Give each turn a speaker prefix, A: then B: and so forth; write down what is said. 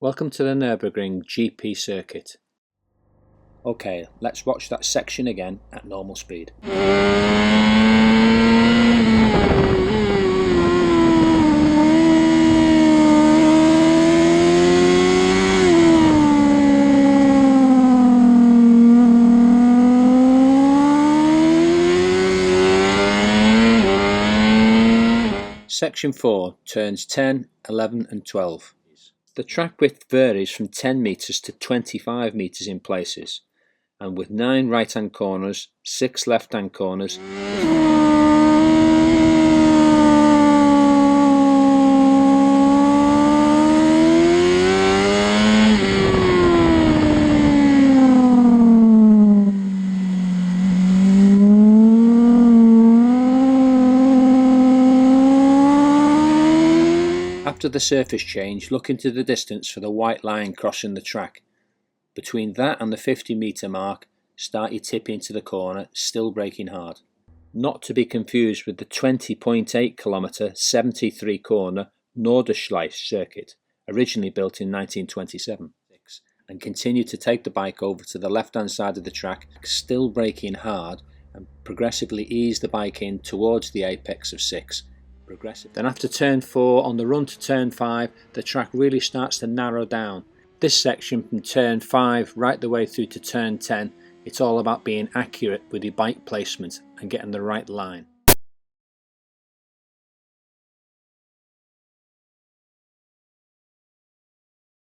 A: Welcome to the Nurburgring GP circuit. Okay, let's watch that section again at normal speed. Section 4, turns 10, 11 and 12. The track width varies from 10 metres to 25 metres in places, and with 9 right hand corners, 6 left hand corners. After the surface change, look into the distance for the white line crossing the track. Between that and the 50 metre mark, start your tip into the corner, still braking hard. Not to be confused with the 20.8 km 73 corner Nurburgring circuit, originally built in 1927, and continue to take the bike over to the left hand side of the track, still braking hard, and progressively ease the bike in towards the apex of 6. Then after turn 4 on the run to turn 5, the track really starts to narrow down. This section from turn 5 right the way through to turn 10, it's all about being accurate with your bike placement and getting the right line.